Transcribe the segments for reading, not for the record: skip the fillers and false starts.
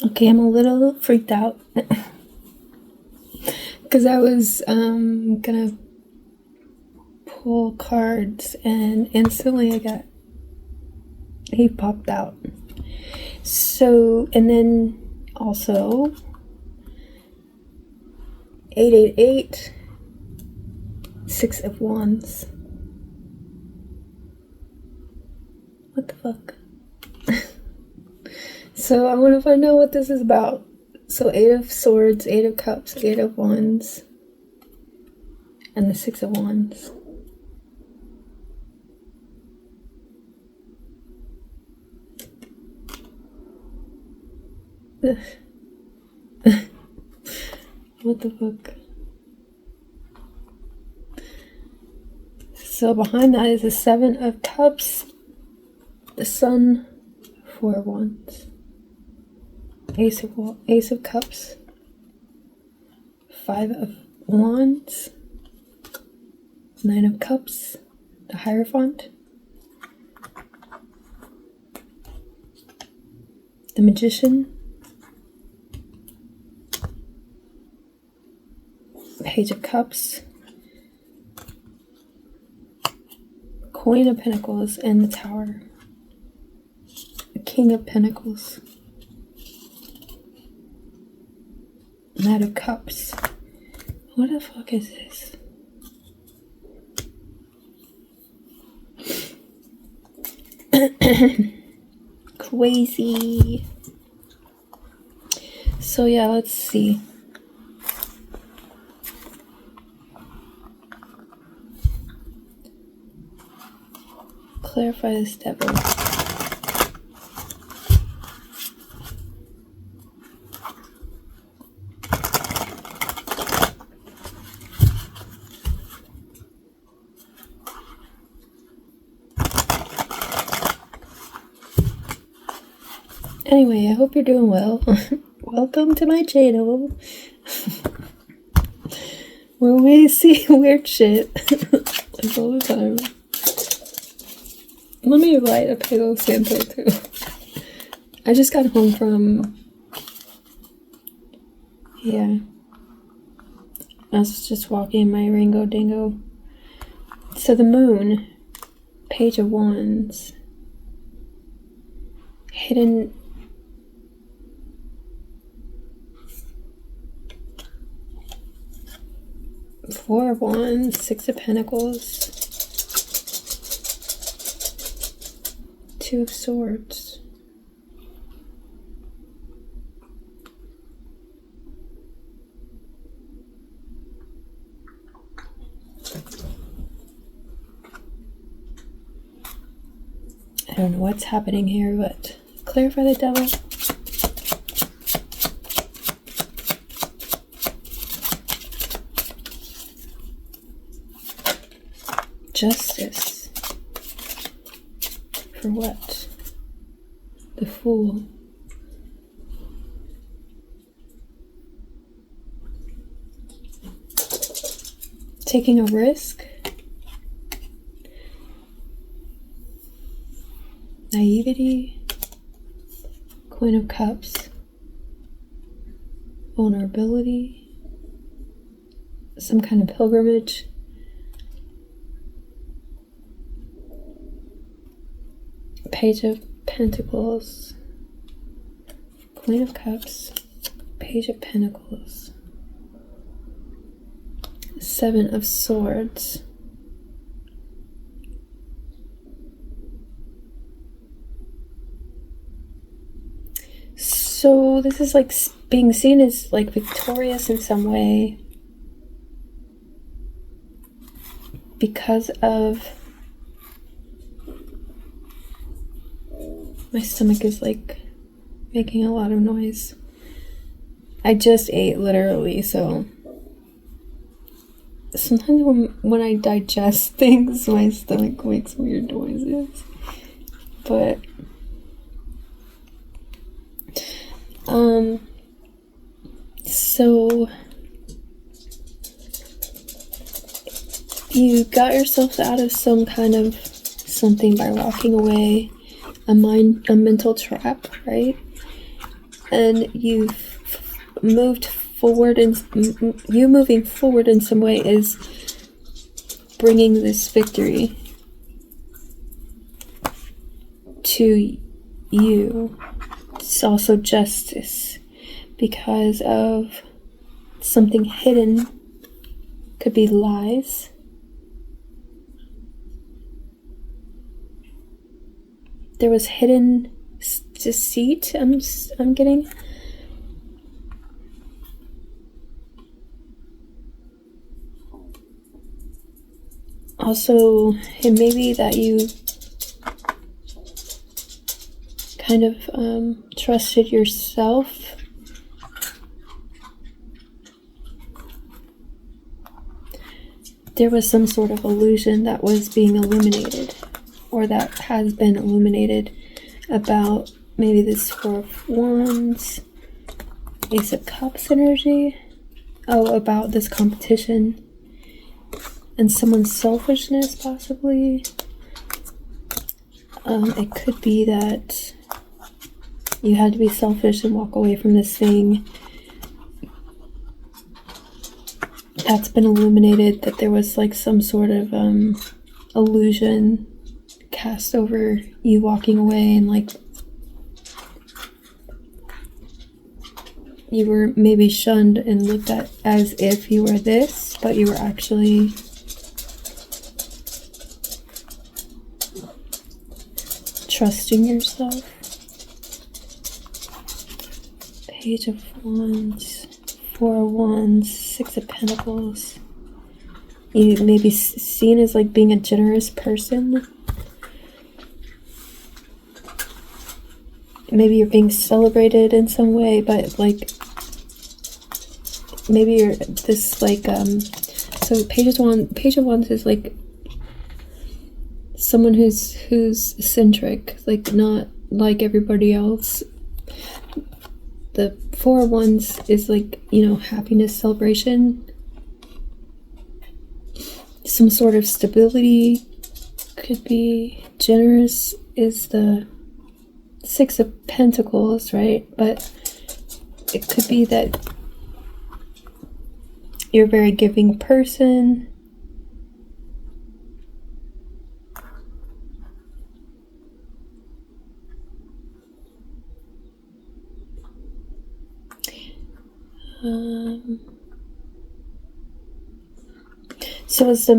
Okay, I'm a little freaked out because I was gonna pull cards and instantly he popped out. So, and then also 888, 6 of Wands. What the fuck? So I want to find out what this is about. So 8 of Swords, 8 of Cups, 8 of Wands, and the 6 of Wands. What the fuck? So behind that is the 7 of Cups, the Sun, 4 of Wands, Ace of Cups, 5 of Wands, 9 of Cups, the Hierophant, the Magician, Page of Cups, Queen of Pentacles, and the Tower. The King of Pentacles. Knight of Cups. What the fuck is this? Crazy. So yeah, let's see. Clarify this devil. Anyway, I hope you're doing well. Welcome to my channel, where we see weird shit like all the time. Let me light a Palo Santo too. I just got home from, I was just walking my Ringo Dingo. So the Moon, Page of Wands, hidden, Four of Wands, 6 of Pentacles, 2 of Swords. I don't know what's happening here, but clarify the devil. Justice. For what? The Fool. Taking a risk. Naivety. Queen of Cups. Vulnerability. Some kind of pilgrimage. Page of Pentacles, Queen of Cups, Page of Pentacles, 7 of Swords, so this is like being seen as like victorious in some way because of, my stomach is like making a lot of noise. I just ate literally, so sometimes when I digest things, my stomach makes weird noises. But so you got yourself out of some kind of something by walking away, a mental trap, right? and you've moved forward, and you moving forward in some way is bringing this victory to you. It's also justice because of something hidden. Could be lies. There was hidden deceit. I'm getting. Also, it may be that you kind of trusted yourself. There was some sort of illusion that was being illuminated, or that has been illuminated, about maybe this Four of Wands, Ace of Cups energy. Oh, about this competition and someone's selfishness, possibly. It could be that you had to be selfish and walk away from this thing. That's been illuminated, that there was like some sort of illusion cast over you walking away, and like you were maybe shunned and looked at as if you were this, but you were actually trusting yourself. Page of Wands, Four of Wands, Six of Pentacles. You may be seen as like being a generous person. Maybe you're being celebrated in some way, but like maybe you're this like so Page of Wands is like someone who's eccentric, like not like everybody else. The Four of Wands is like, you know, happiness, celebration, some sort of stability. Could be generous is the Six of Pentacles, right? But it could be that you're a very giving person. So it's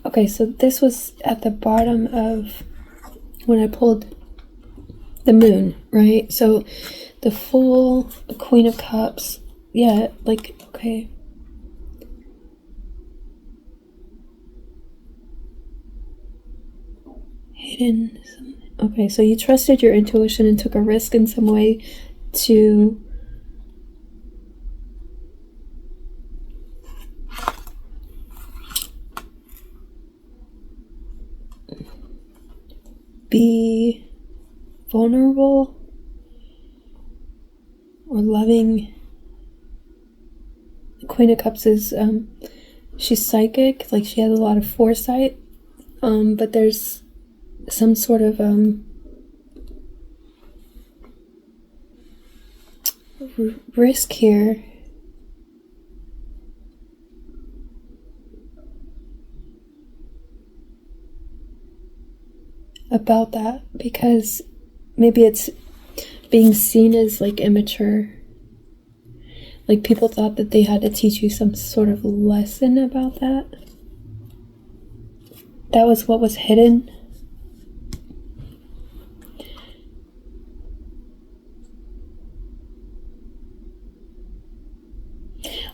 okay, so this was at the bottom of when I pulled the moon, right? So the full Queen of Cups, yeah, like, okay. Hidden, okay, so you trusted your intuition and took a risk in some way to be vulnerable or loving. The Queen of Cups is she's psychic, like she has a lot of foresight, but there's some sort of risk here. About that, because maybe it's being seen as like immature. Like people thought that they had to teach you some sort of lesson about that. That was what was hidden.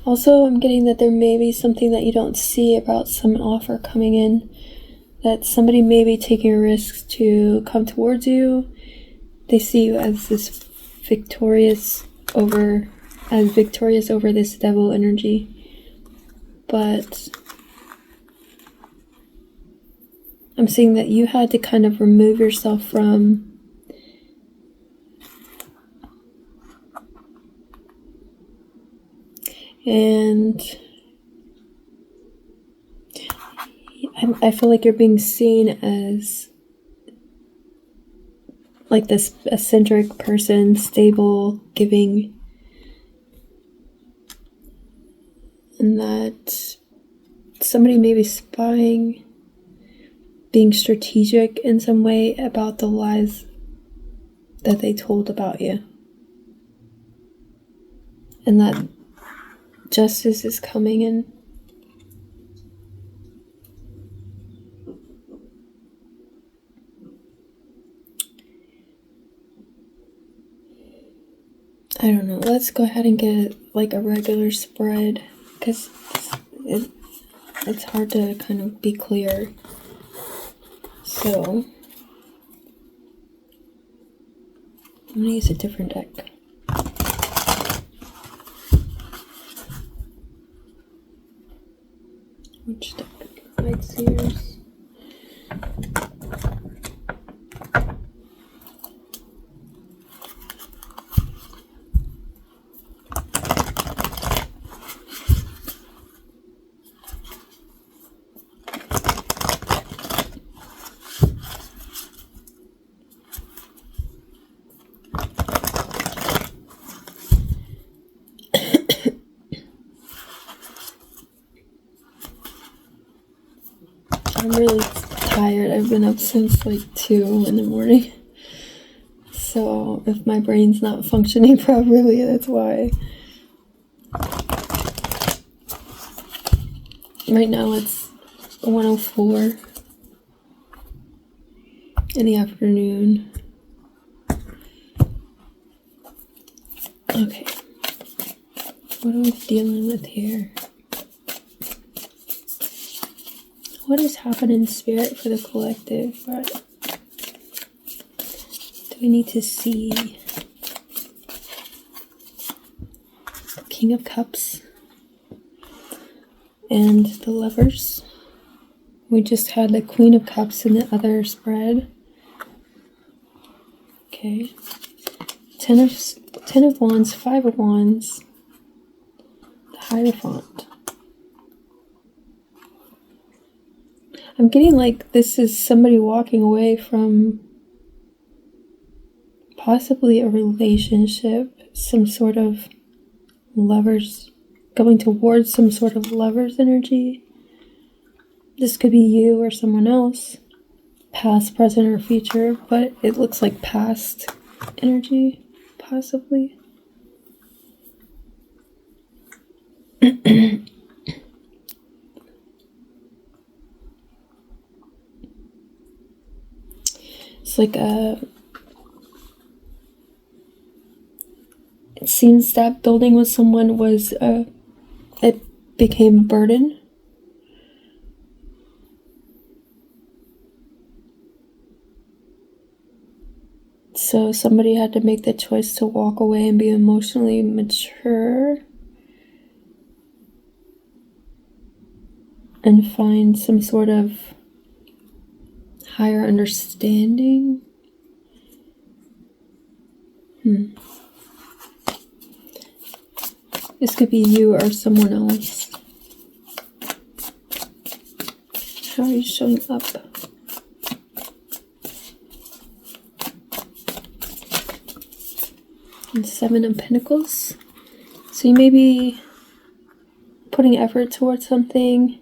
Also, I'm getting that there may be something that you don't see about some offer coming in. That somebody may be taking a risk to come towards you. They see you as this victorious over this devil energy. But I'm seeing that you had to kind of remove yourself from and I feel like you're being seen as like this eccentric person, stable, giving, and that somebody may be spying, being strategic in some way about the lies that they told about you. And that justice is coming in. I don't know. Let's go ahead and get like a regular spread, because it's hard to kind of be clear. So I'm gonna use a different deck. Which deck? Sightseers. I'm really tired. I've been up since like 2 in the morning. So if my brain's not functioning properly, that's why. Right now it's 1:04 in the afternoon. Okay. What are we dealing with here? What is happening in spirit for the collective? What do we need to see? King of Cups and the Lovers. We just had the Queen of Cups in the other spread. Okay. Ten of Wands, 5 of Wands, the Hierophant. I'm getting like this is somebody walking away from possibly a relationship, some sort of lovers, going towards some sort of lovers energy. This could be you or someone else, past, present, or future, but it looks like past energy, possibly. It's like it seems that building with someone was, it became a burden. So somebody had to make the choice to walk away and be emotionally mature and find some sort of higher understanding. This could be you or someone else. How are you showing up? And 7 of Pentacles. So you may be putting effort towards something,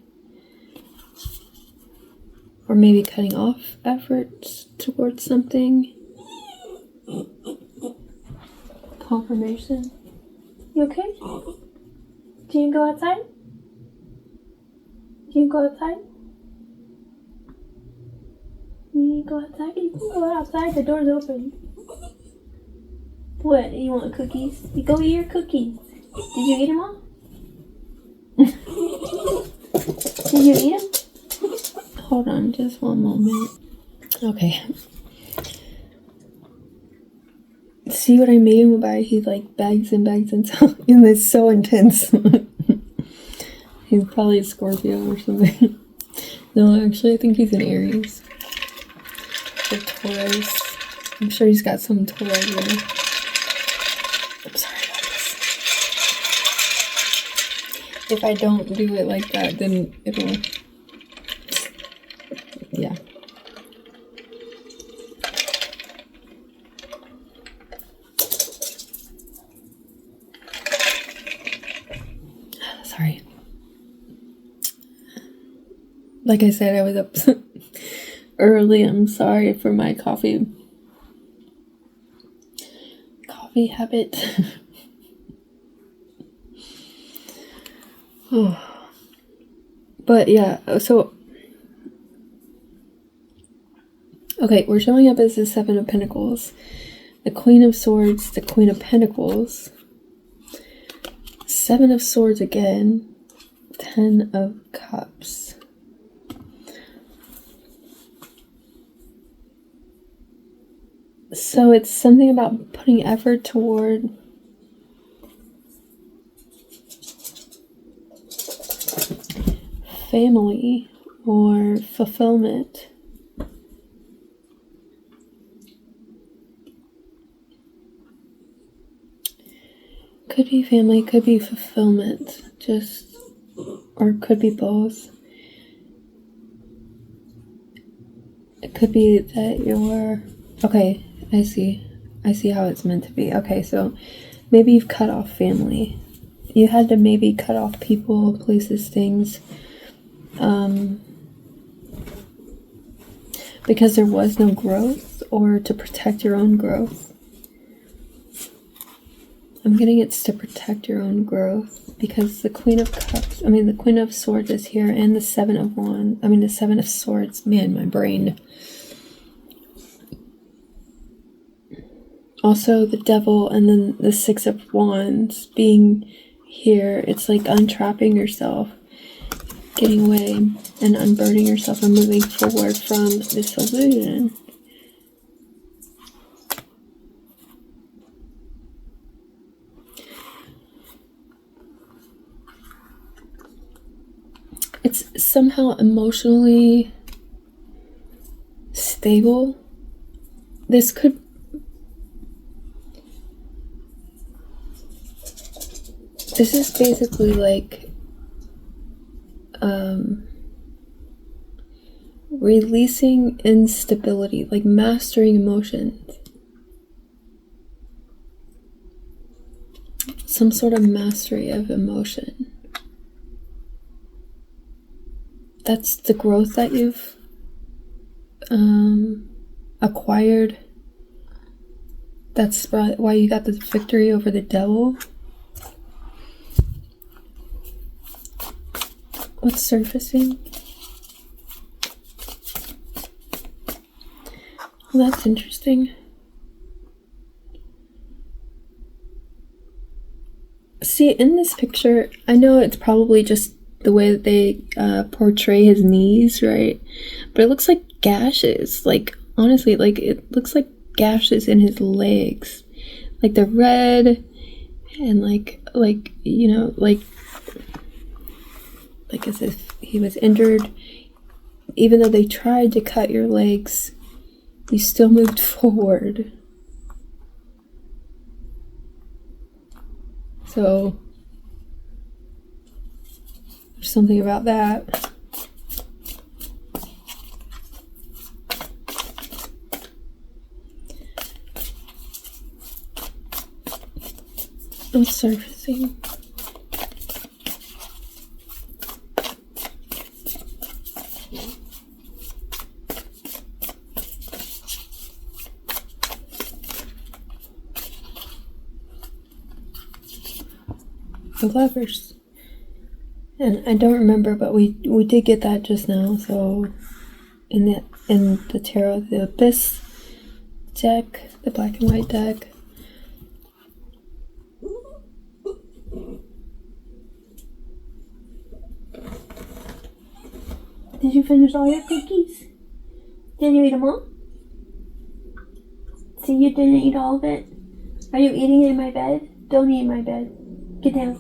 or maybe cutting off efforts towards something. Confirmation. You okay? Do you go outside? Do you go outside? You go outside? You can go outside. The door's open. What? You want cookies? You go eat your cookies. Did you eat them all? Did you eat them? Hold on, just one moment. Okay. See what I mean by he like bags and bags and so, and it's so intense. He's probably a Scorpio or something. No, actually, I think he's an Aries. Or Taurus. I'm sure he's got some Taurus in him. I'm sorry about this. If I don't do it like that, then it'll... Yeah. Sorry. Like I said, I was up early. I'm sorry for my coffee habit. But yeah, so okay, we're showing up as the Seven of Pentacles, the Queen of Swords, the Queen of Pentacles, Seven of Swords again, Ten of Cups. So it's something about putting effort toward family or fulfillment. Could be family, could be fulfillment, or could be both. It could be that you're, okay, I see how it's meant to be. Okay, so maybe you've cut off family. You had to maybe cut off people, places, things, because there was no growth, or to protect your own growth. I'm getting it's to protect your own growth, because the Queen of Cups, the Queen of Swords is here, and the Seven of Wands, the Seven of Swords. Man, my brain. Also the Devil, and then the Six of Wands being here. It's like untrapping yourself, getting away and unburdening yourself and moving forward from this illusion. It's somehow emotionally stable. This is basically like releasing instability, like mastering emotions. Some sort of mastery of emotion. That's the growth that you've acquired. That's why you got the victory over the Devil. What's surfacing? Well, that's interesting. See, in this picture, I know it's probably just the way that they portray his knees, right? But it looks like gashes. Like, honestly, like it looks like gashes in his legs. Like they're red and like as if he was injured. Even though they tried to cut your legs, you still moved forward. So there's something about that. I'm surfacing. The Lovers. And I don't remember, but we did get that just now. So in the tarot, the Abyss deck, the black and white deck. Did you finish all your cookies? Did you eat them all? See, you didn't eat all of it. Are you eating in my bed? Don't eat in my bed. Get down.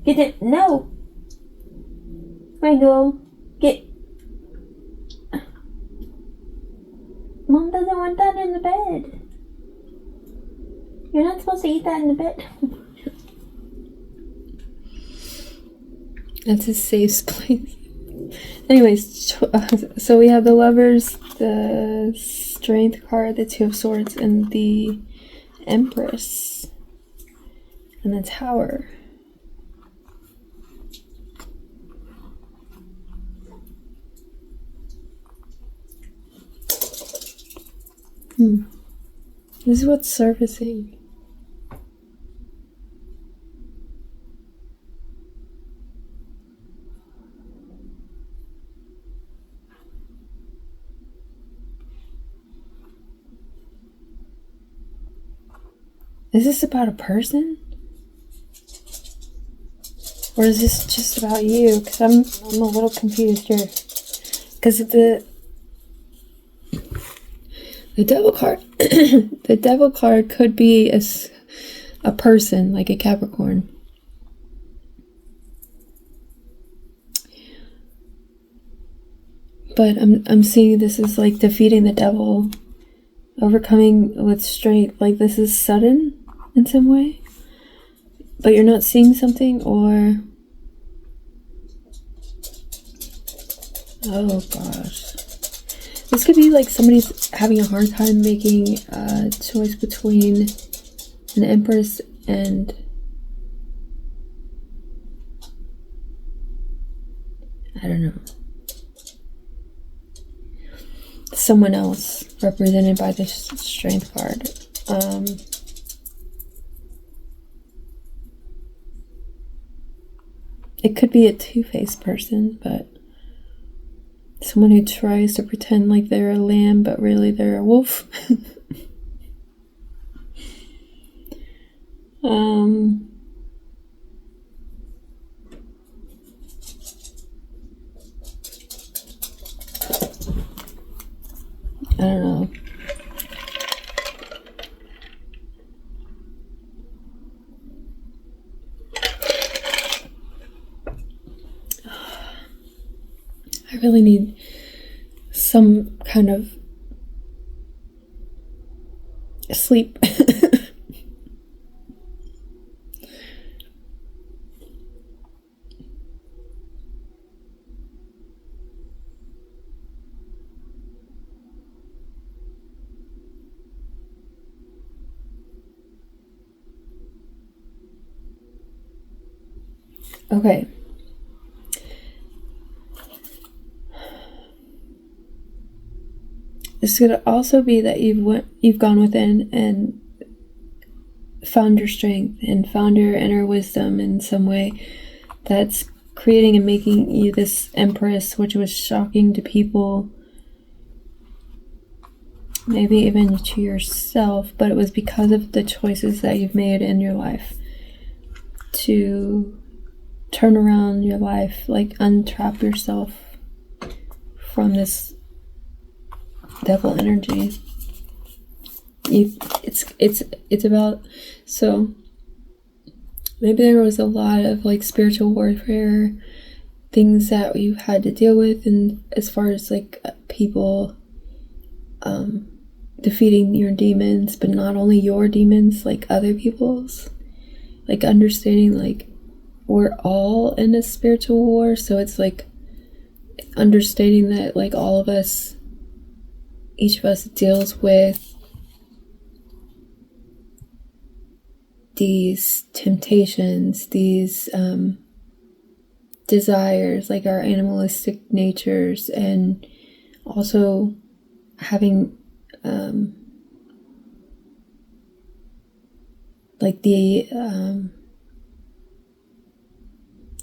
Get down. No! Mango, get. Mom doesn't want that in the bed. You're not supposed to eat that in the bed. That's a safe place. Anyways, so we have the Lovers, the Strength card, the Two of Swords, and the Empress, and the Tower. This is what's surfacing. Is this about a person? Or is this just about you? Because I'm a little confused here. Because the devil card, the devil card could be a person, like a Capricorn. But I'm seeing this as like defeating the devil, overcoming with strength. Like this is sudden in some way. But you're not seeing something, or... Oh gosh. This could be like somebody's having a hard time making a choice between an Empress and... I don't know. Someone else represented by this Strength card. It could be a two-faced person, but someone who tries to pretend like they're a lamb, but really they're a wolf. I don't know. I really need some kind of sleep. Okay. This could also be that you've gone within and found your strength and found your inner wisdom in some way that's creating and making you this Empress, which was shocking to people, maybe even to yourself, but it was because of the choices that you've made in your life to turn around your life, like untrap yourself from this devil energy. It's about, so maybe there was a lot of like spiritual warfare, things that you had to deal with, and as far as like people defeating your demons, but not only your demons, like other people's, like understanding like we're all in a spiritual war. So it's like understanding that like all of us, each of us deals with these temptations, these desires, like our animalistic natures, and also having like the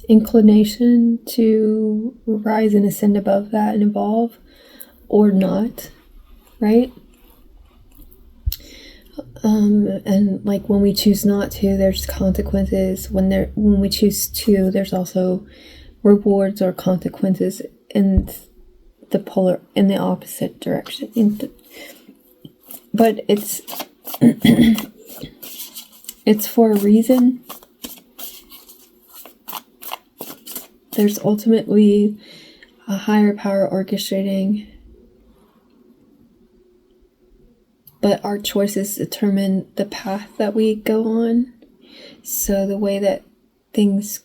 inclination to rise and ascend above that and evolve, or not, right? And like when we choose not to, there's consequences. When we choose to, there's also rewards or consequences in the opposite direction. But it's it's for a reason. There's ultimately a higher power orchestrating, but our choices determine the path that we go on. So the way that things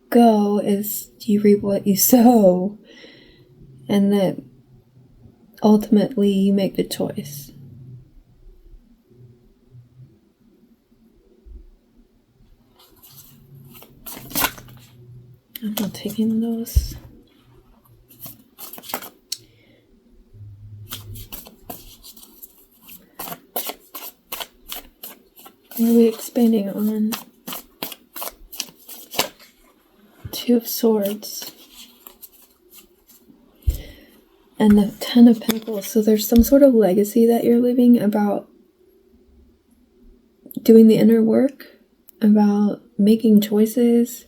go is you reap what you sow, and that ultimately you make the choice. I'm not taking those. expanding on Two of Swords and the Ten of Pentacles. So there's some sort of legacy that you're living about doing the inner work, about making choices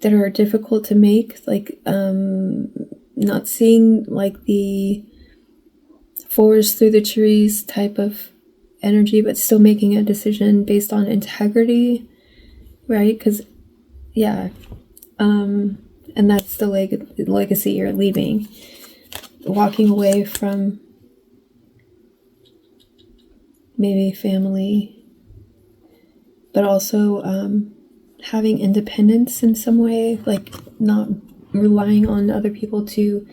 that are difficult to make, like not seeing like the forest through the trees type of energy, but still making a decision based on integrity, right? Because and that's the legacy you're leaving, walking away from maybe family, but also having independence in some way, like not relying on other people to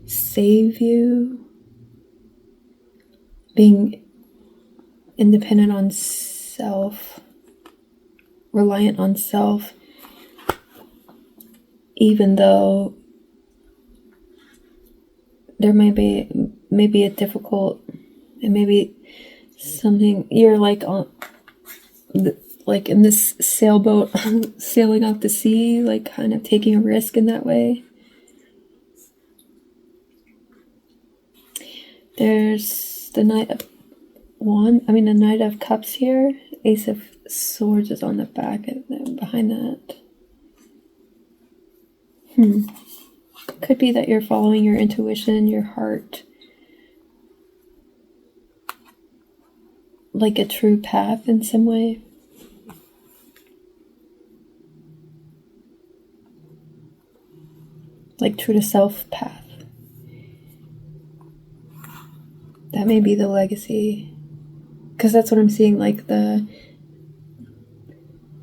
save you, being independent on self, reliant on self, even though there may be a difficult, and maybe something you're like on, like in this sailboat sailing out to sea, like kind of taking a risk in that way. There's the Knight of the Knight of Cups here. Ace of Swords is on the back and behind that. Could be that you're following your intuition, your heart, like a true path in some way. Like true to self path. That may be the legacy. Because that's what I'm seeing, like the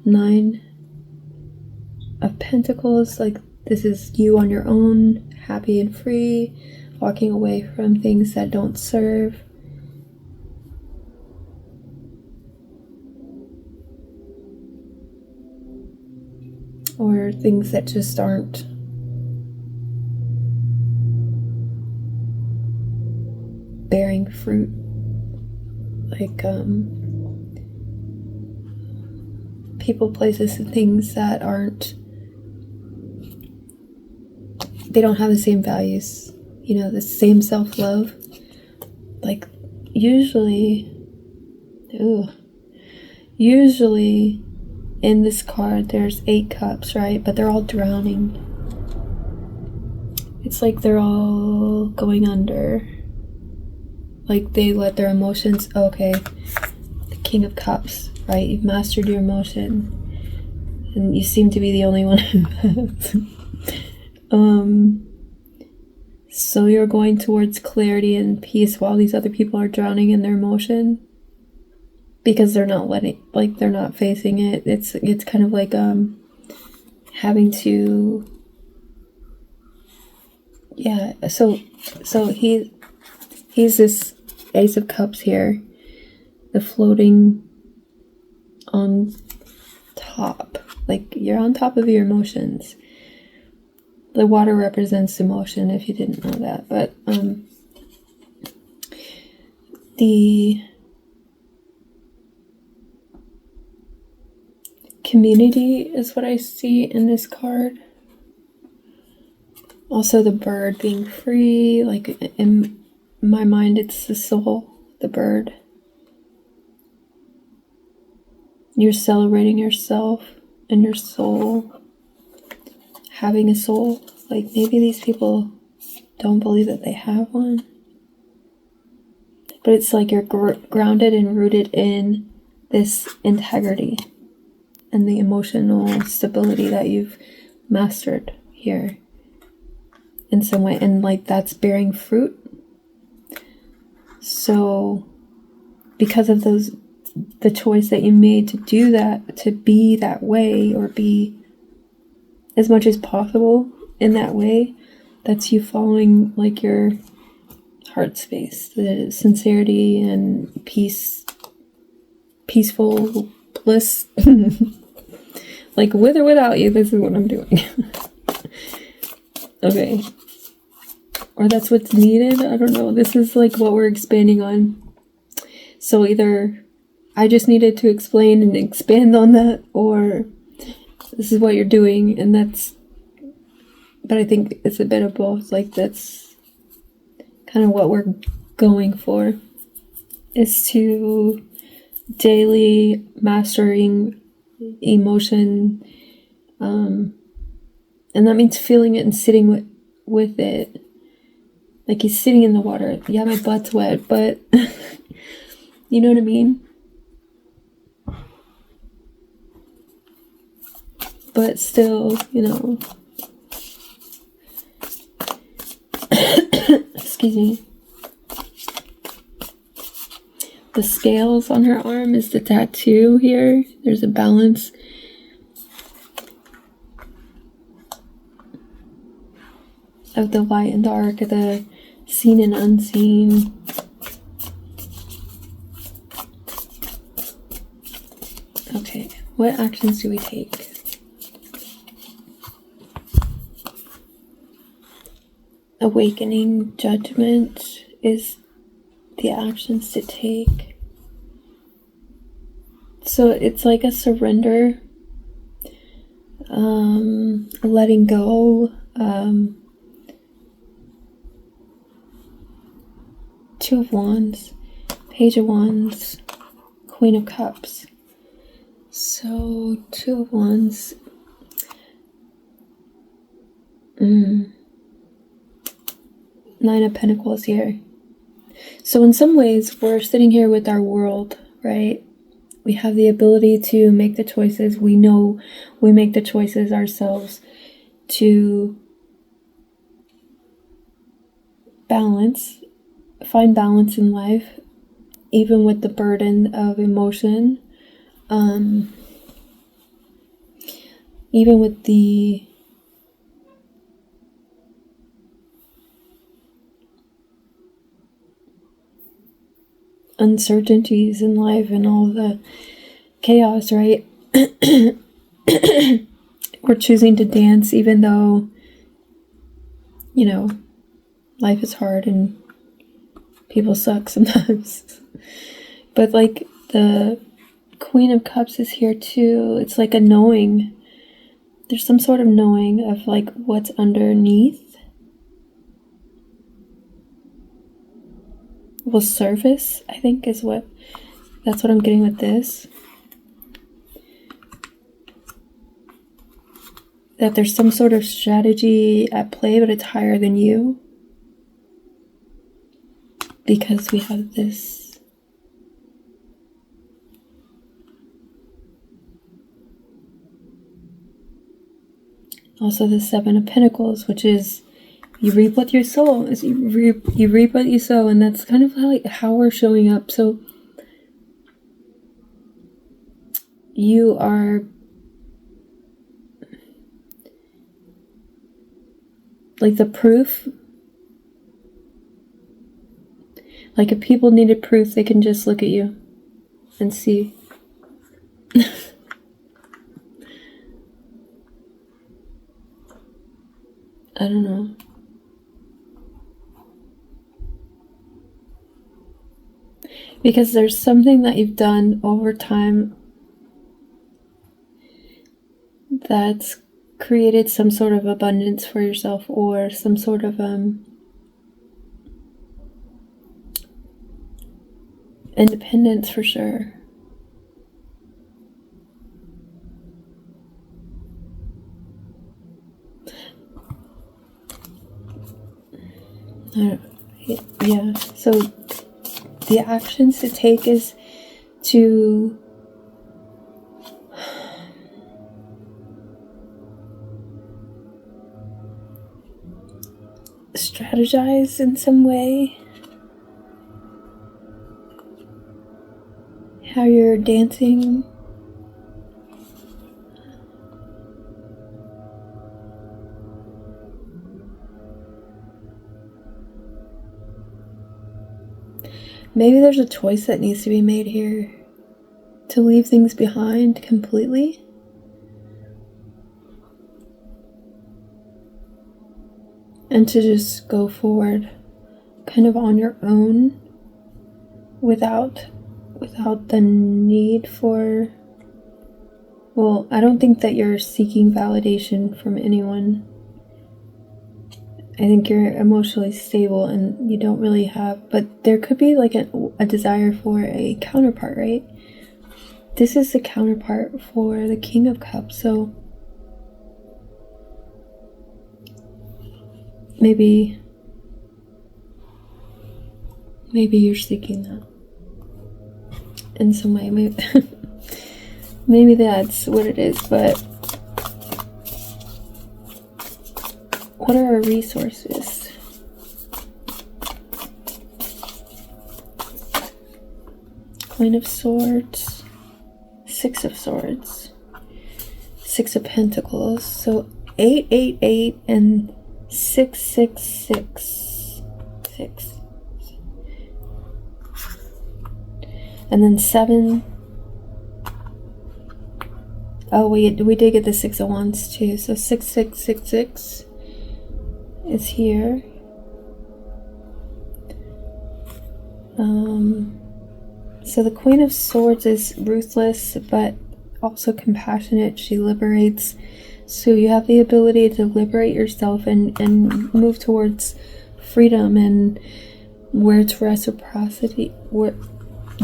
Nine of Pentacles, like this is you on your own, happy and free, walking away from things that don't serve. Or things that just aren't bearing fruit. Like people, places, and things that aren't, they don't have the same values, the same self-love. Like usually in this card there's 8 cups, right? But they're all drowning. It's like they're all going under. Like they let their emotions, okay, the King of Cups, right? You've mastered your emotion. And you seem to be the only one who has. So you're going towards clarity and peace while these other people are drowning in their emotion. Because they're not they're not facing it. It's kind of like having to, so he's this Ace of Cups here, the floating on top, like you're on top of your emotions. The water represents emotion, if you didn't know that, but the community is what I see in this card. Also the bird being free, like in my mind it's the soul, the bird. You're celebrating yourself and your soul, having a soul. Like maybe these people don't believe that they have one, but it's like you're grounded and rooted in this integrity and the emotional stability that you've mastered here in some way, and like that's bearing fruit. So because of the choice that you made to do that, to be that way, or be as much as possible in that way, that's you following like your heart space, the sincerity and peaceful bliss. Like with or without you, this is what I'm doing. Okay. Or that's what's needed. I don't know. This is like what we're expanding on. So either I just needed to explain and expand on that, or this is what you're doing, and that's, but I think it's a bit of both. Like, that's kind of what we're going for, is to daily mastering emotion, and that means feeling it and sitting with it. Like, he's sitting in the water. Yeah, my butt's wet, but you know what I mean? But still, you know, excuse me. The scales on her arm is the tattoo here. There's a balance. Of the light and dark, of the seen and unseen. Okay, what actions do we take? Awakening judgment is the actions to take. So it's like a surrender, letting go, Two of Wands, Page of Wands, Queen of Cups. So, Two of Wands. Nine of Pentacles here. So in some ways, we're sitting here with our world, right? We have the ability to make the choices. We know we make the choices ourselves to find balance in life, even with the burden of emotion, even with the uncertainties in life and all the chaos, right? We're choosing to dance even though, you know, life is hard and people suck sometimes. But like the Queen of Cups is here too. It's like a knowing. There's some sort of knowing of like what's underneath will surface, I think that's what I'm getting with this. That there's some sort of strategy at play, but it's higher than you. Because we have this. Also the Seven of Pentacles, which is you reap what you sow. You reap what you sow, and that's kind of how we're showing up. So you are like the proof. Like if people needed proof, they can just look at you and see. I don't know. Because there's something that you've done over time that's created some sort of abundance for yourself, or some sort of independence for sure. Yeah, so the actions to take is to strategize in some way. How you're dancing. Maybe there's a choice that needs to be made here to leave things behind completely. And to just go forward kind of on your own without without the need for, well, I don't think that you're seeking validation from anyone. I think you're emotionally stable and you don't really have, but there could be like a desire for a counterpart, right? This is the counterpart for the King of Cups, so maybe you're seeking that in some way. Maybe that's what it is, but what are our resources? Queen of Swords, Six of Swords, Six of Pentacles. So 888 and 666. 6. And then 7. Oh, we did get the Six of Wands too. So 6666 is here. So the Queen of Swords is ruthless, but also compassionate. She liberates. So you have the ability to liberate yourself and move towards freedom and where it's reciprocity.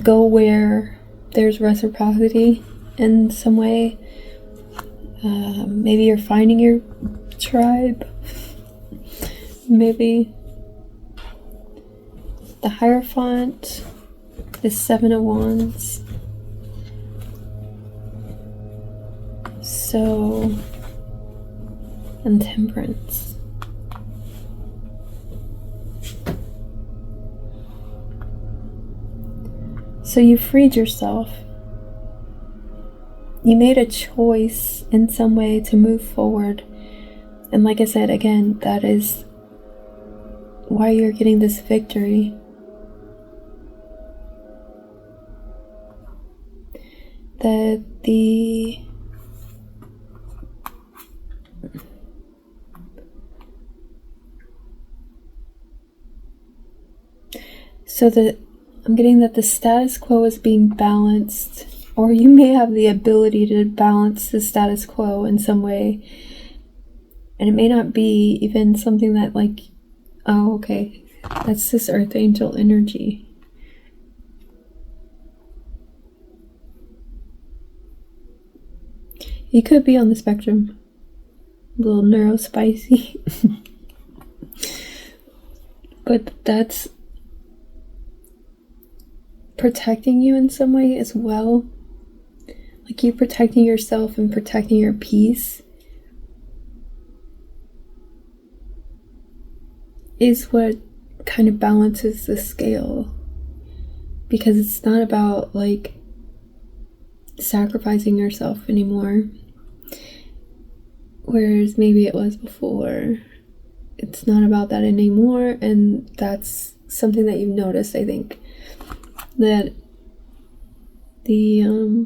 Go where there's reciprocity in some way. Maybe you're finding your tribe. Maybe the Hierophant, the Seven of Wands. So, and Temperance. So you freed yourself. You made a choice in some way to move forward. And like I said, again, that is why you're getting this victory. I'm getting that the status quo is being balanced, or you may have the ability to balance the status quo in some way. And it may not be even something that like, oh, okay, that's this earth angel energy. You could be on the spectrum. A little neurospicy. But that's protecting you in some way as well. Like you protecting yourself and protecting your peace is what kind of balances the scale. Because it's not about like sacrificing yourself anymore. Whereas maybe it was before. It's not about that anymore, and that's something that you've noticed, I think. That the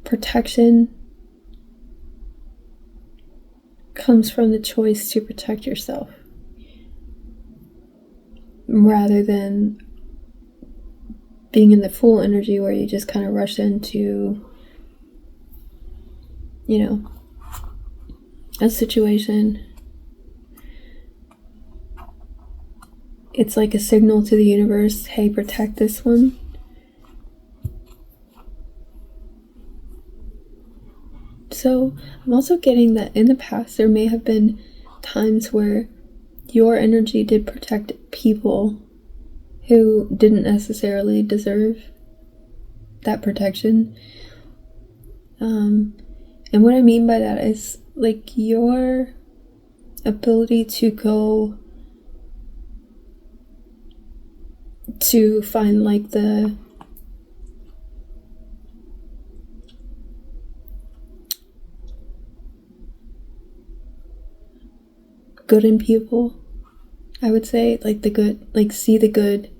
protection comes from the choice to protect yourself rather than being in the full energy where you just kind of rush into, you know, a situation. It's like a signal to the universe, hey, protect this one. So I'm also getting that in the past there may have been times where your energy did protect people who didn't necessarily deserve that protection. And what I mean by that is like your ability to go to find like the good in people, I would say, like the good, like see the good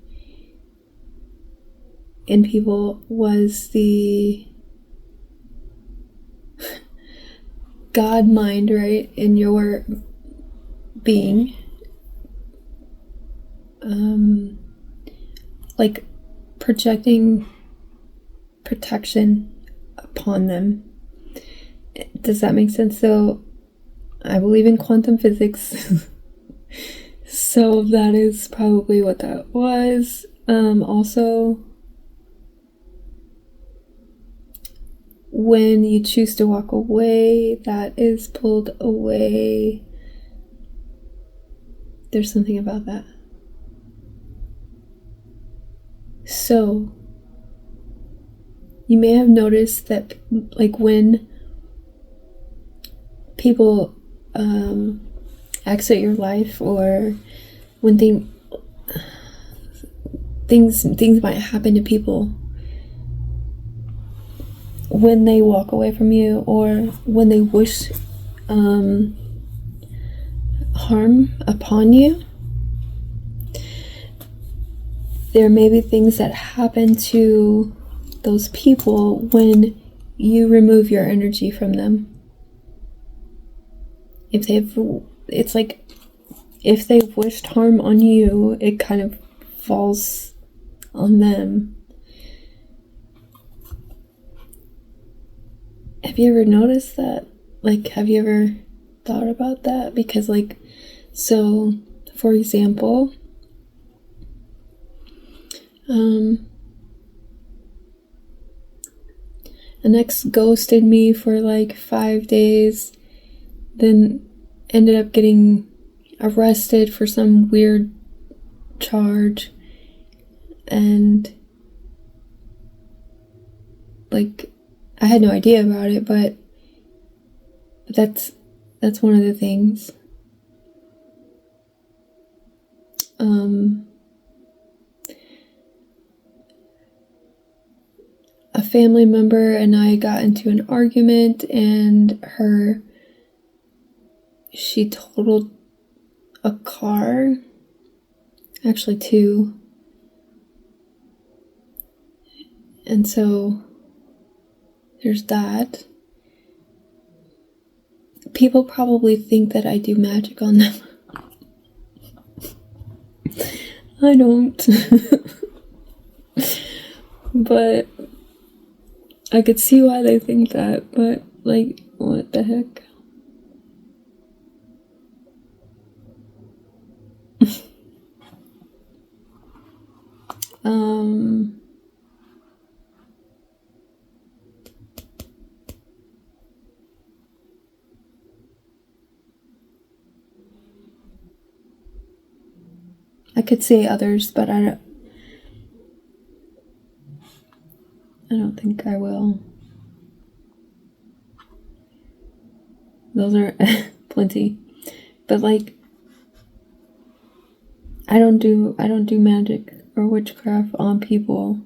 in people was the God mind, right, in your being. like projecting protection upon them. Does that make sense? So I believe in quantum physics. So that is probably what that was. Also, when you choose to walk away, that is pulled away. There's something about that. So, you may have noticed that, like, when people exit your life, or when things might happen to people when they walk away from you, or when they wish harm upon you, there may be things that happen to those people when you remove your energy from them. It's like if they've wished harm on you, it kind of falls on them. Have you ever noticed that? Like, have you ever thought about that? Because, like, so, for example, an ex ghosted me for like 5 days, then ended up getting arrested for some weird charge, and like I had no idea about it, but that's one of the things. A family member and I got into an argument, and she totaled a car, actually 2, and so there's that. People probably think that I do magic on them. I don't. But I could see why they think that, but like, what the heck? I could say others, but I don't think I will. Those are plenty. But like, I don't do magic or witchcraft on people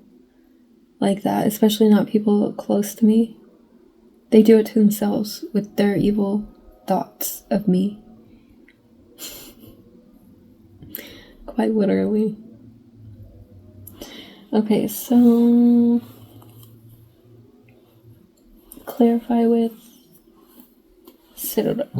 like that, especially not people close to me. They do it to themselves with their evil thoughts of me. Quite literally. Okay, so clarify with Citadel.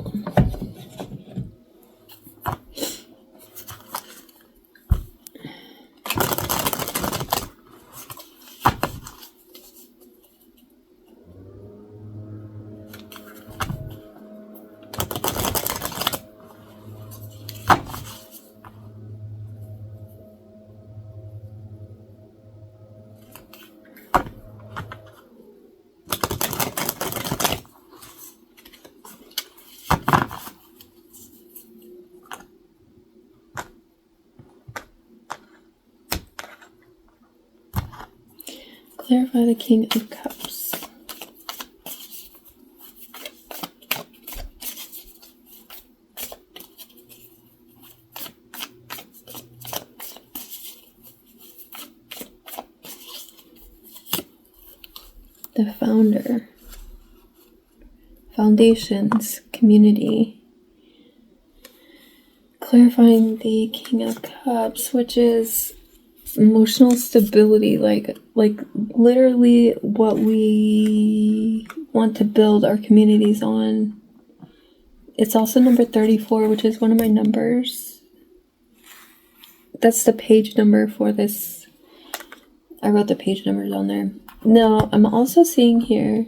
Clarify the King of Cups. The Founder. Foundations, community. Clarifying the King of Cups, which is emotional stability, like literally what we want to build our communities on. It's also number 34, which is one of my numbers. that's the page number for this. I wrote the page numbers on there. Now, I'm also seeing here,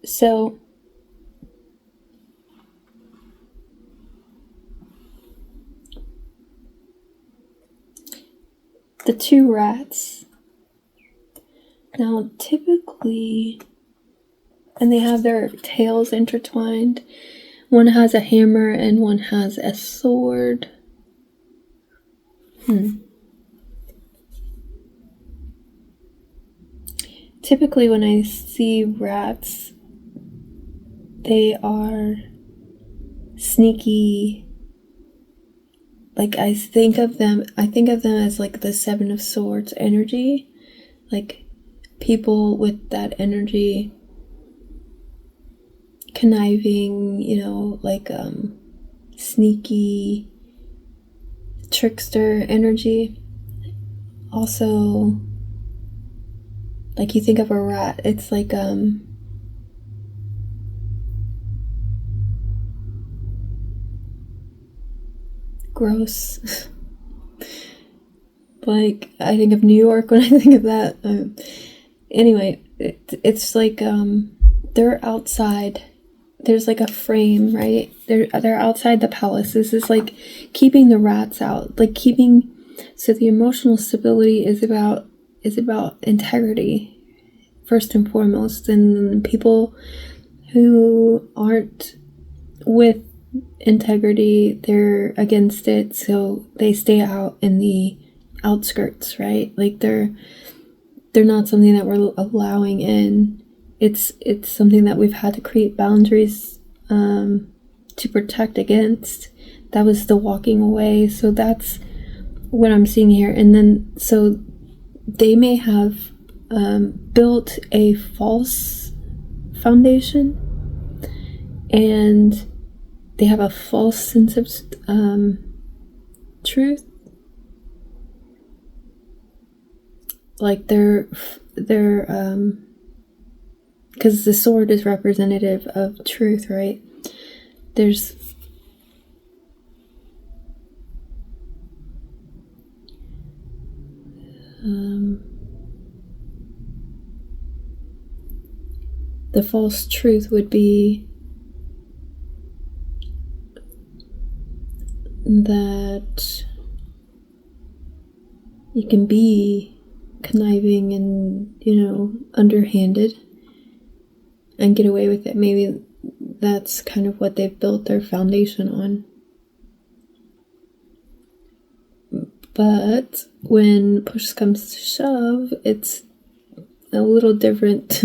so the two rats. Now, typically, and they have their tails intertwined. One has a hammer and one has a sword. Typically, when I see rats, they are sneaky. Like, I think of them as like the Seven of Swords energy. Like, people with that energy, conniving, like sneaky trickster energy. Also, like, you think of a rat, it's like gross. Like, I think of New York when I think of that. Anyway, it's like they're outside. There's like a frame, right? They're outside the palace. This is like keeping the rats out, like keeping. So the emotional stability is about integrity first and foremost, and people who aren't with integrity, they're against it, so they stay out in the outskirts, right? Like they're not something that we're allowing in. It's something that we've had to create boundaries to protect against. That was the walking away. So that's what I'm seeing here. And then, so they may have built a false foundation, and they have a false sense of truth. Like they're because the sword is representative of truth, right? There's the false truth would be that you can be conniving and, underhanded and get away with it. Maybe that's kind of what they've built their foundation on. But when push comes to shove, it's a little different.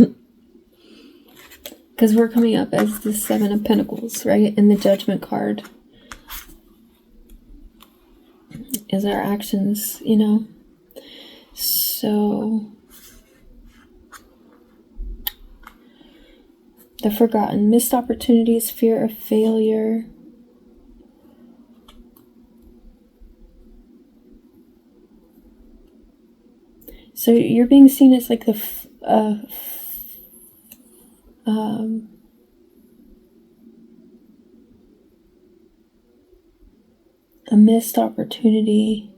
Because we're coming up as the Seven of Pentacles, right? And the Judgment card is our actions, So the forgotten, missed opportunities, fear of failure. So you're being seen as like a missed opportunity.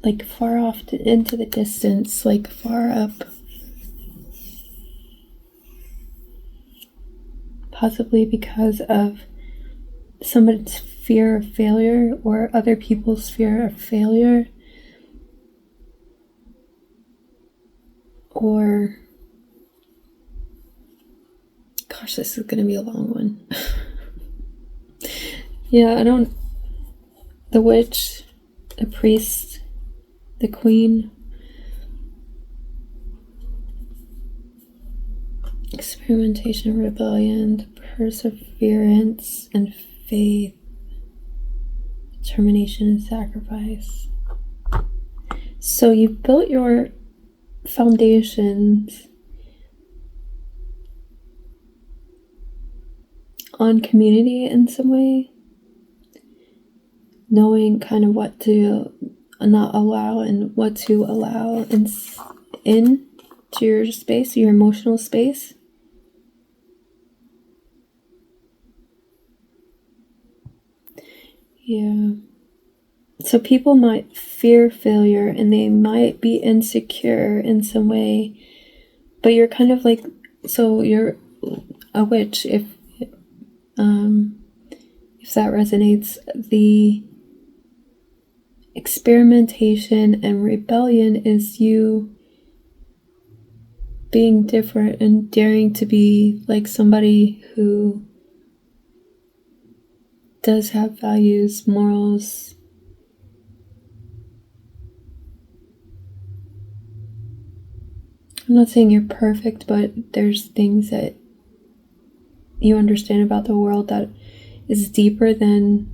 Like far off into the distance, like far up. Possibly because of somebody's fear of failure or other people's fear of failure. Or, gosh, this is going to be a long one. Yeah, the witch, the priest, the queen, experimentation, rebellion, perseverance, and faith, determination, and sacrifice. So you've built your foundations on community in some way, knowing kind of what to not allow and what to allow, in to your space, your emotional space. Yeah. So people might fear failure and they might be insecure in some way, but you're kind of like, so you're a witch, if that resonates. The experimentation and rebellion is you being different and daring to be like somebody who does have values, morals. I'm not saying you're perfect, but there's things that you understand about the world that is deeper than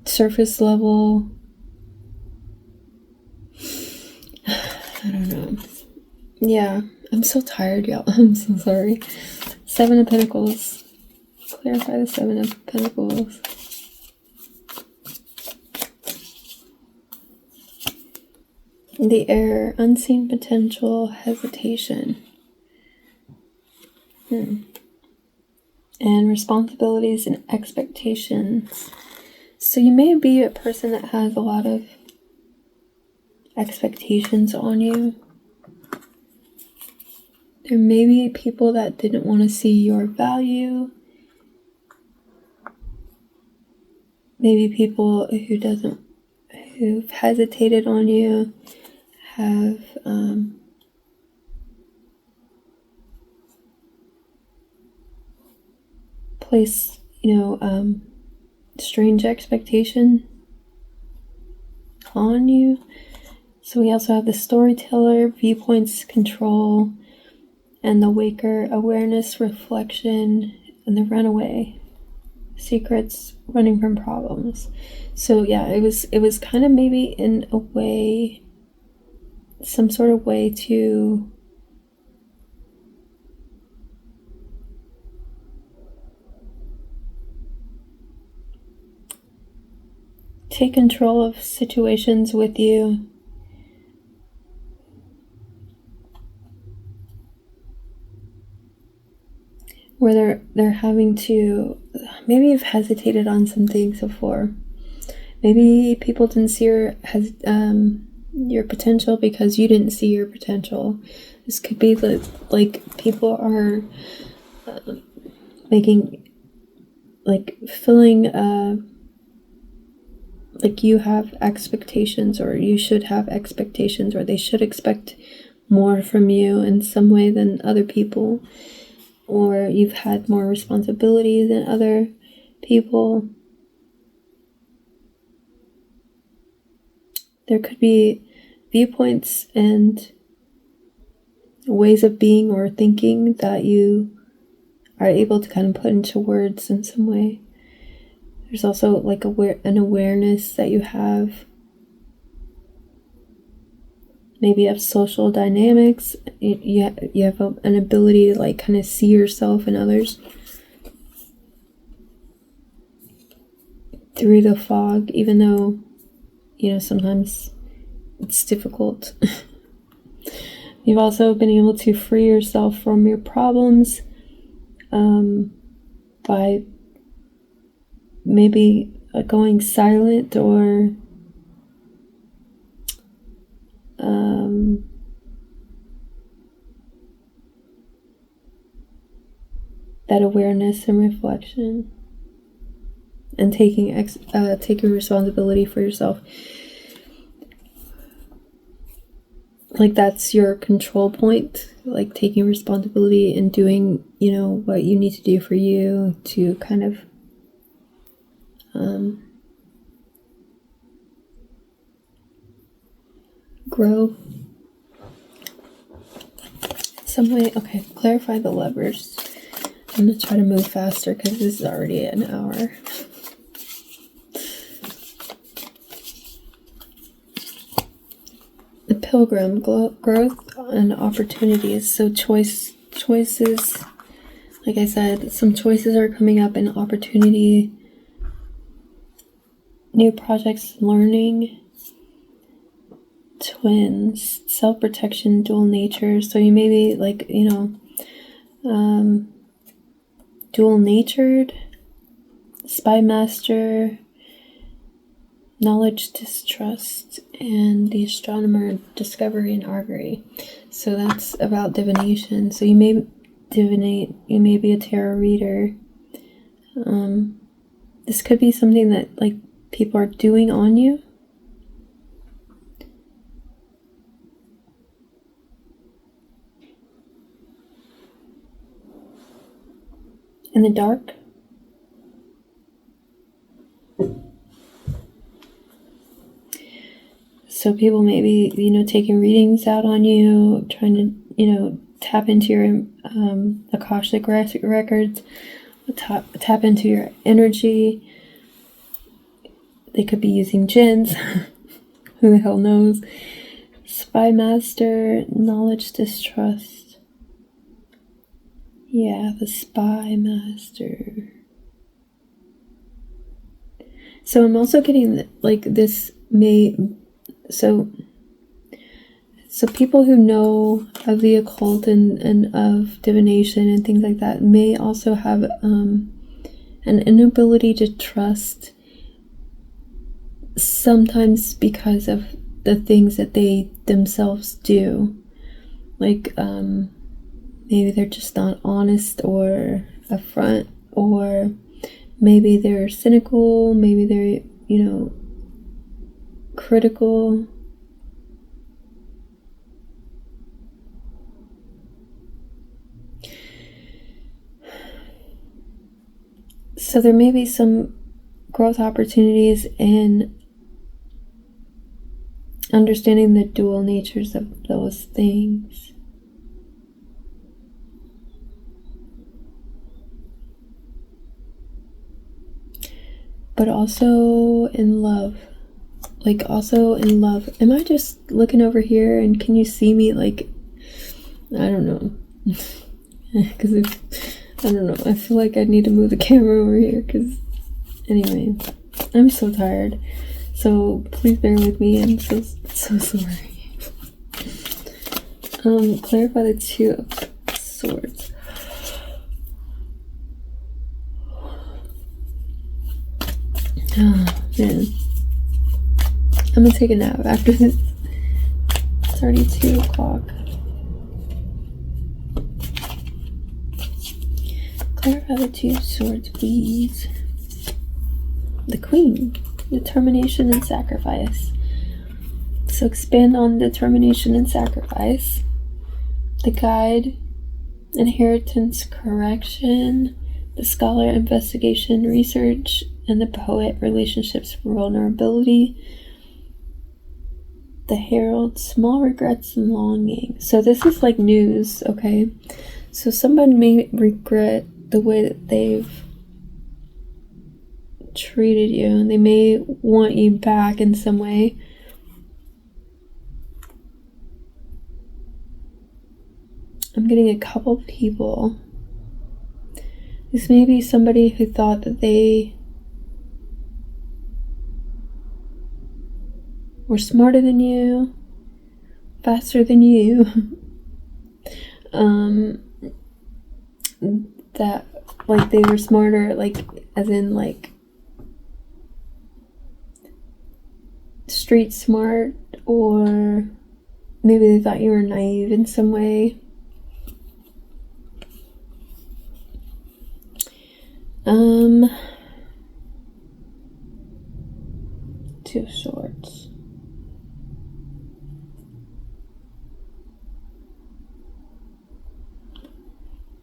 surface level. I don't know. Yeah, I'm so tired, y'all. I'm so sorry. 7 of Pentacles. Clarify the 7 of Pentacles. The Air, unseen potential, hesitation. And responsibilities and expectations. So you may be a person that has a lot of expectations on you. There may be people that didn't want to see your value. Maybe people who've hesitated on you, have placed, strange expectation on you. So we also have the storyteller, viewpoints, control, and the waker, awareness, reflection, and the runaway, secrets, running from problems. So yeah, it was kind of maybe in a way, some sort of way to take control of situations with you. Where they're having to, maybe you've hesitated on some things before. Maybe people didn't see your potential because you didn't see your potential. This could be like people are filling like you have expectations, or you should have expectations, or they should expect more from you in some way than other people, or you've had more responsibility than other people. There could be viewpoints and ways of being or thinking that you are able to kind of put into words in some way. There's also like an awareness that you have, maybe of social dynamics. You have an ability to like kind of see yourself and others through the fog, even though sometimes it's difficult. You've also been able to free yourself from your problems by maybe going silent, or that awareness and reflection, and taking responsibility for yourself. Like that's your control point, like taking responsibility and doing, what you need to do for you to kind of grow some way. Okay, clarify the Lovers. I'm going to try to move faster because this is already an hour. The Pilgrim, growth and opportunities. So choices, like I said, some choices are coming up in opportunity, new projects, learning. twins, self-protection, dual nature. So you may be like, dual-natured, spy master, knowledge, distrust, and the astronomer, discovery, and augury. So that's about divination. So you may divinate, you may be a tarot reader. This could be something that like people are doing on you. In the dark. So people may be, taking readings out on you, trying to, tap into your Akashic records, tap into your energy. They could be using jinns. Who the hell knows? Spy master, knowledge, distrust. Yeah, the spy master. So I'm also getting like this may... So people who know of the occult and of divination and things like that may also have an inability to trust, sometimes because of the things that they themselves do. Like maybe they're just not honest or upfront, or maybe they're cynical, maybe they're, critical. So there may be some growth opportunities in understanding the dual natures of those things. But also in love. Like, also in love. Am I just looking over here and can you see me? Like, I don't know. Because I don't know. I feel like I need to move the camera over here. Because, anyway, I'm so tired. So, please bear with me. I'm so sorry. Clarify the Two of Swords. Oh, man. I'm gonna take a nap after this. It's already 2 o'clock. Clarify the Two of Swords, please. The Queen. Determination and sacrifice. So expand on determination and sacrifice. The Guide. Inheritance, correction. The Scholar, investigation, research. And the Poet, relationships, vulnerability. The Herald, small regrets and longing. So this is like news, okay? So someone may regret the way that they've treated you, and they may want you back in some way. I'm getting a couple of people. This may be somebody who thought that they were smarter than you, faster than you. That, like, they were smarter, like, as in, like, street smart, or maybe they thought you were naive in some way. Two of Swords.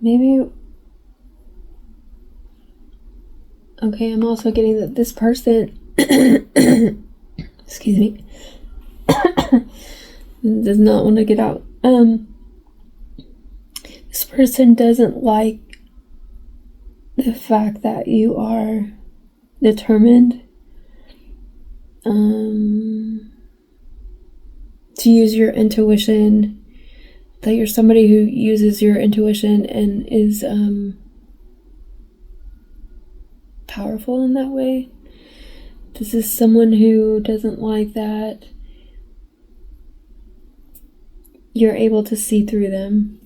Maybe... Okay, I'm also getting that this person... excuse me. does not want to get out. This person doesn't like the fact that you are determined to use your intuition, that you're somebody who uses your intuition and is powerful in that way. This is someone who doesn't like that you're able to see through them.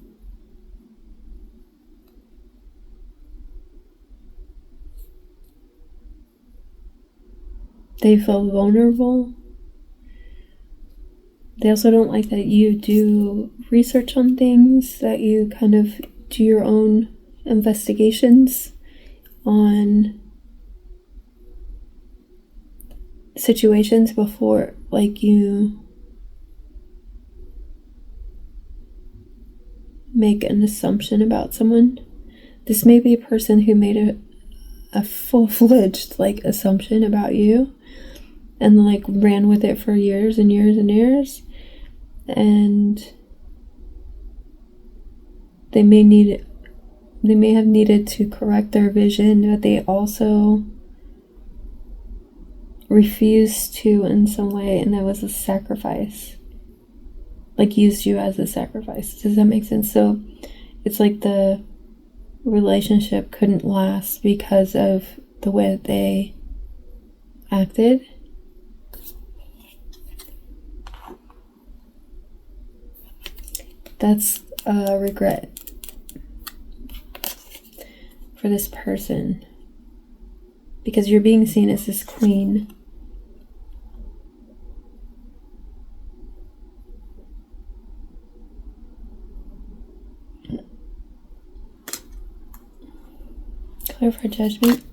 They feel vulnerable. They also don't like that you do research on things, that you kind of do your own investigations on situations before, like, you make an assumption about someone. This may be a person who made a full-fledged, like, assumption about you and, like, ran with it for years and years and years. And they may have needed to correct their vision, but they also refused to in some way, and that was a sacrifice. Like, used you as a sacrifice. Does that make sense? So it's like the relationship couldn't last because of the way that they acted. That's a regret for this person, because you're being seen as this queen. Clear for judgment.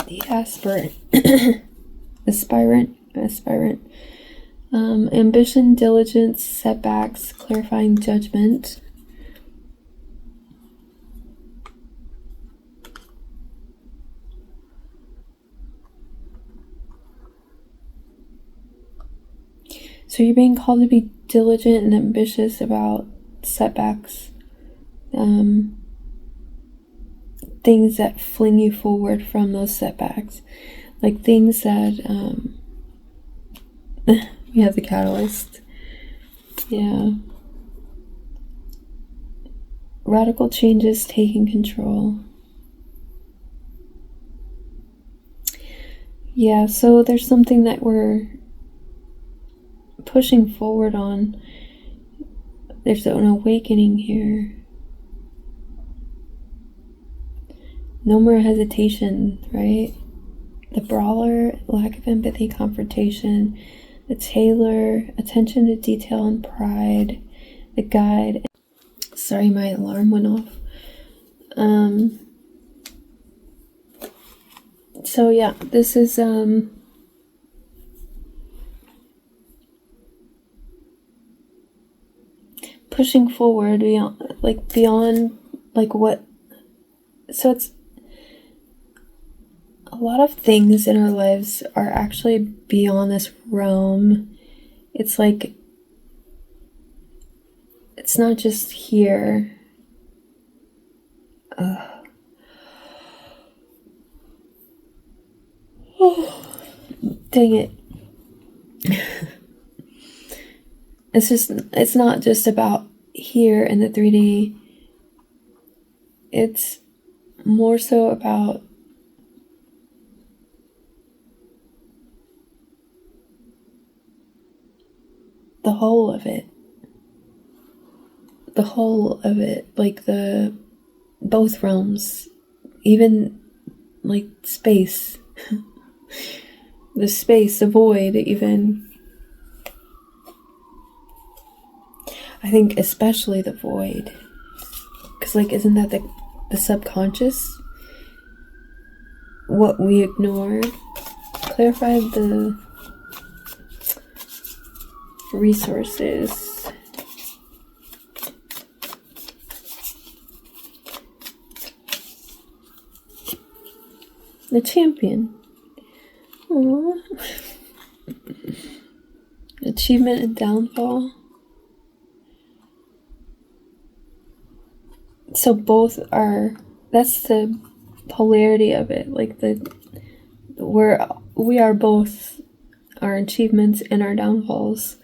The aspirant. Aspirant. Ambition, diligence, setbacks, clarifying judgment. So you're being called to be diligent and ambitious about setbacks. Things that fling you forward from those setbacks. Like things that, we have the catalyst. Yeah. Radical changes, taking control. Yeah, so there's something that we're pushing forward on. There's an awakening here. No more hesitation, right? The brawler, lack of empathy, confrontation. The tailor, attention to detail and pride. The guide. Sorry, my alarm went off. So yeah, this is pushing forward beyond what. So it's a lot of things in our lives are actually beyond this realm. It's like, it's not just here. Oh, dang it. It's not just about here in the 3D. It's more so about the whole of it. The whole of it. Like both realms. Even like space. The space, the void, even. I think especially the void. Because isn't that the subconscious? What we ignore. Clarify the resources. The champion. Aww. Achievement and downfall. So both are, that's the polarity of it. We are both our achievements and our downfalls.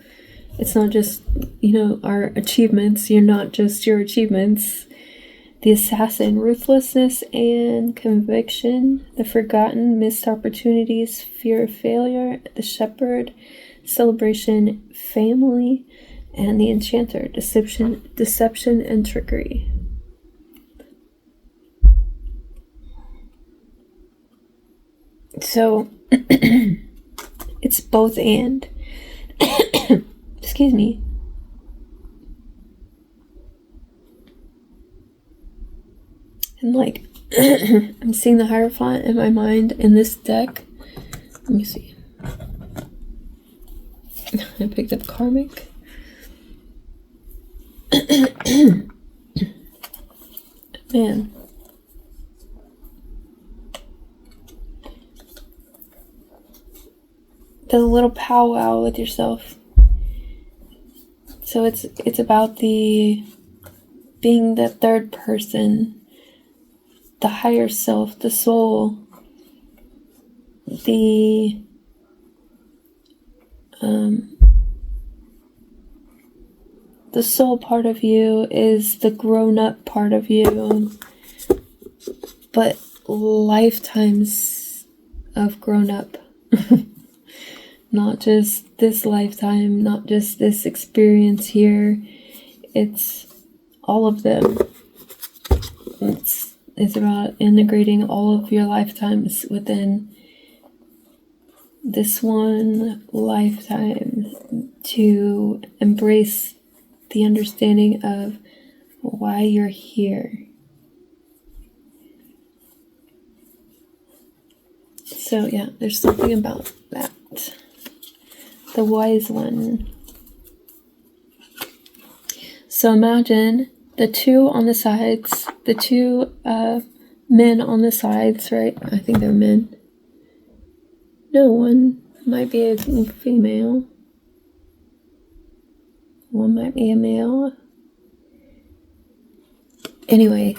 It's not just, our achievements. You're not just your achievements. The assassin, ruthlessness and conviction. The forgotten, missed opportunities, fear of failure. The shepherd, celebration, family, and the enchanter, deception and trickery. So it's both and. Excuse me. And like, I'm seeing the Hierophant in my mind in this deck. Let me see. I picked up Karmic. Man. The little powwow with yourself. So it's about the being the third person, the higher self, the soul, the soul part of you is the grown-up part of you, but lifetimes of grown-up. Not just this lifetime, not just this experience here. It's all of them. It's about integrating all of your lifetimes within this one lifetime to embrace the understanding of why you're here. So yeah, there's something about that. The wise one. So imagine the two on the sides, the two men on the sides, right? I think they're men. No, one might be a female. One might be a male. Anyway,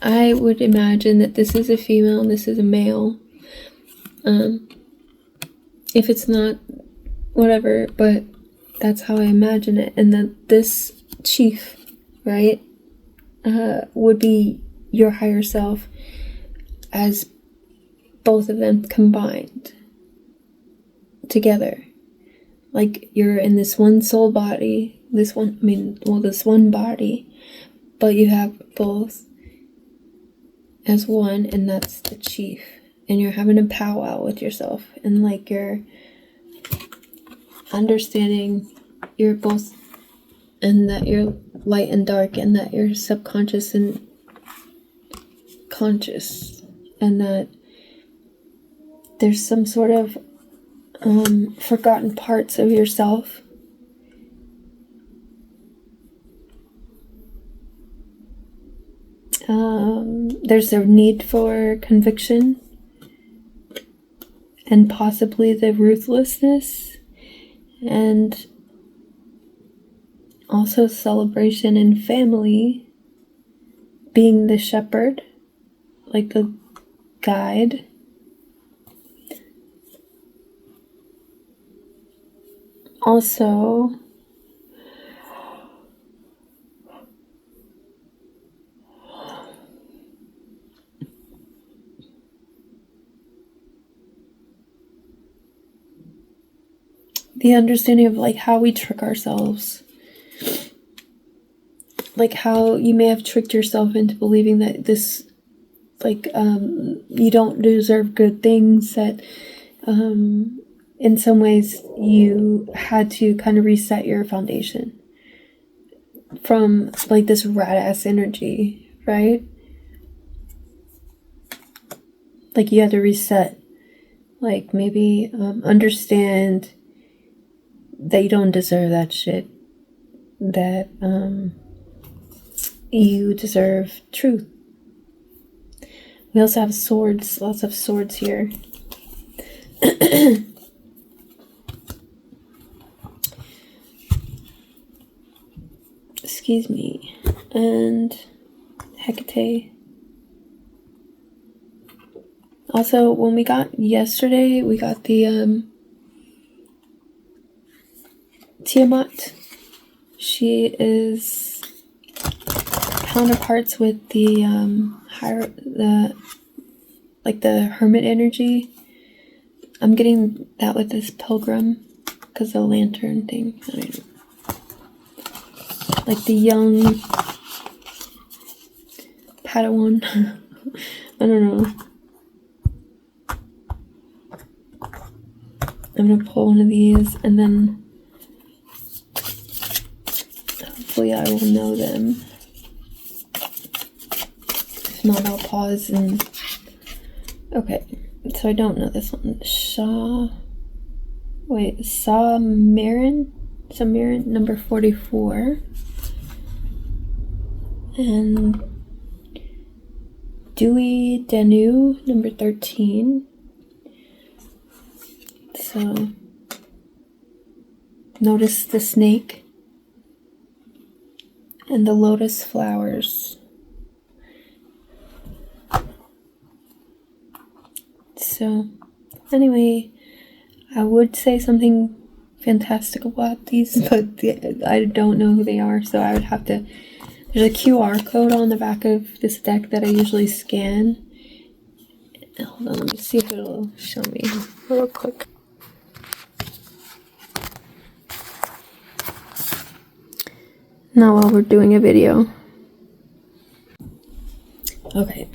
I would imagine that this is a female and this is a male. If it's not, whatever, but that's how I imagine it. And that this chief, right, would be your higher self as both of them combined together. Like you're in this one soul body, this one body, but you have both as one, and that's the chief. And you're having a powwow with yourself, and like you're understanding you're both, and that you're light and dark, and that you're subconscious and conscious, and that there's some sort of forgotten parts of yourself. There's a need for conviction and possibly the ruthlessness, and also celebration and family, being the shepherd, like the guide. Also, the understanding of like how we trick ourselves. Like how you may have tricked yourself into believing that this, like, you don't deserve good things, that in some ways you had to kind of reset your foundation from like this rat ass energy, right? Like you had to reset, like maybe understand that you don't deserve that shit, that you deserve truth. We also have swords, lots of swords here. Excuse me. And Hecate. Also, when we got yesterday, we got the Tiamat. She is counterparts with the the hermit energy. I'm getting that with this pilgrim because the lantern thing. I don't know. Like the young Padawan. I don't know. I'm gonna pull one of these and then hopefully I will know them. If not, I'll pause and... Okay, so I don't know this one. Samarin, number 44. And Dewey Danu, number 13. So, notice the snake and the lotus flowers. So, anyway, I would say something fantastic about these, but I don't know who they are, so I would have to... There's a QR code on the back of this deck that I usually scan. Hold on, let me see if it'll show me real quick. Not while we're doing a video. Okay.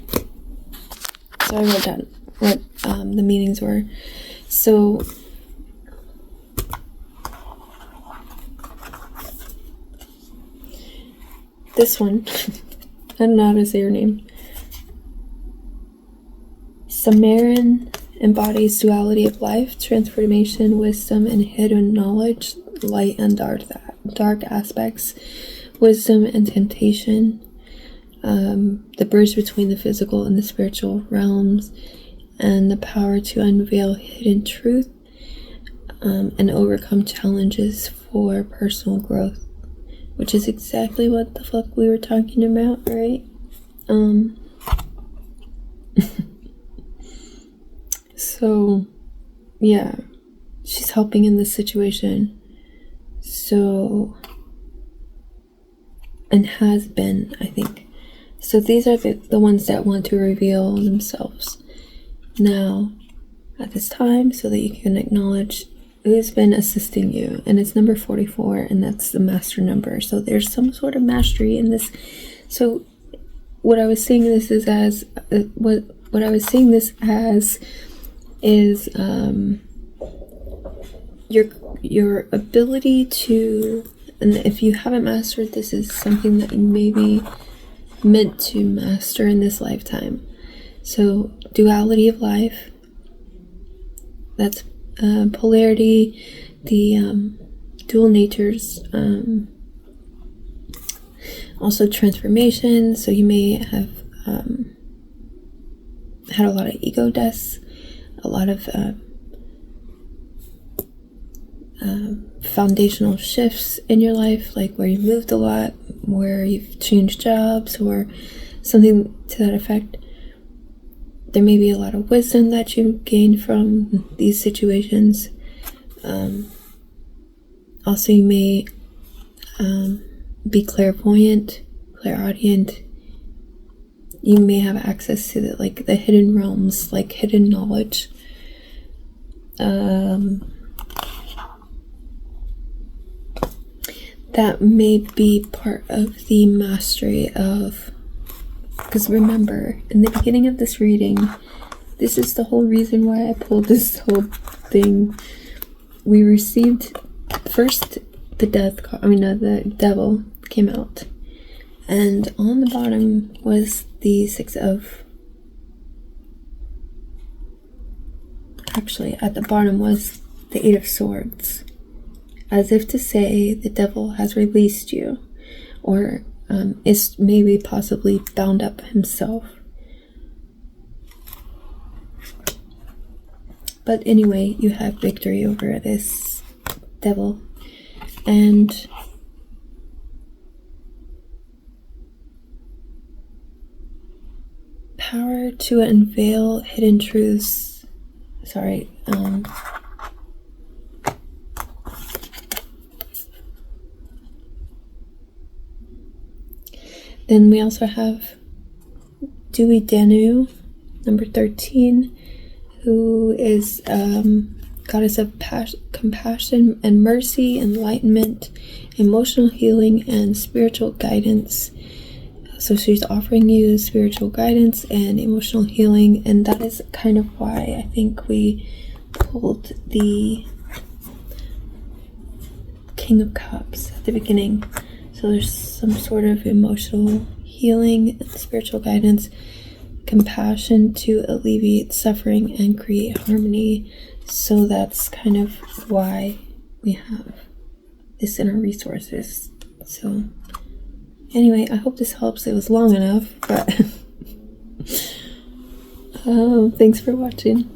So I wrote down what the meanings were. So this one, I don't know how to say her name. Samarin embodies duality of life, transformation, wisdom, and hidden knowledge, light and dark aspects, wisdom and temptation, the bridge between the physical and the spiritual realms, and the power to unveil hidden truth and overcome challenges for personal growth, which is exactly what the fuck we were talking about, right? So, yeah, she's helping in this situation. So, and has been, I think. So these are the ones that want to reveal themselves now at this time so that you can acknowledge who's been assisting you. And it's number 44, and that's the master number. So there's some sort of mastery in this. So what I was seeing this is as what I was seeing this as is your ability to, and if you haven't mastered, this is something that you may be meant to master in this lifetime. So duality of life, that's polarity, the dual natures, also transformation. So you may have had a lot of ego deaths, a lot of foundational shifts in your life, like where you moved a lot, where you've changed jobs, or something to that effect. There may be a lot of wisdom that you gained from these situations. Also, you may be clairvoyant, clairaudient. You may have access to the hidden realms, like hidden knowledge. That may be part of the mastery of, because remember, in the beginning of this reading, this is the whole reason why I pulled this whole thing. We received first the death card, the devil came out, and on the bottom was the at the bottom was the 8 of Swords, as if to say the devil has released you, or is maybe possibly bound up himself. But anyway, you have victory over this devil, and power to unveil hidden truths. Sorry. Then we also have Dewey Danu, number 13, who is goddess of compassion and mercy, enlightenment, emotional healing, and spiritual guidance. So she's offering you spiritual guidance and emotional healing, and that is kind of why I think we pulled the King of Cups at the beginning. So there's some sort of emotional healing, spiritual guidance, compassion to alleviate suffering and create harmony. So that's kind of why we have this in our resources. So anyway, I hope this helps. It was long enough, but thanks for watching.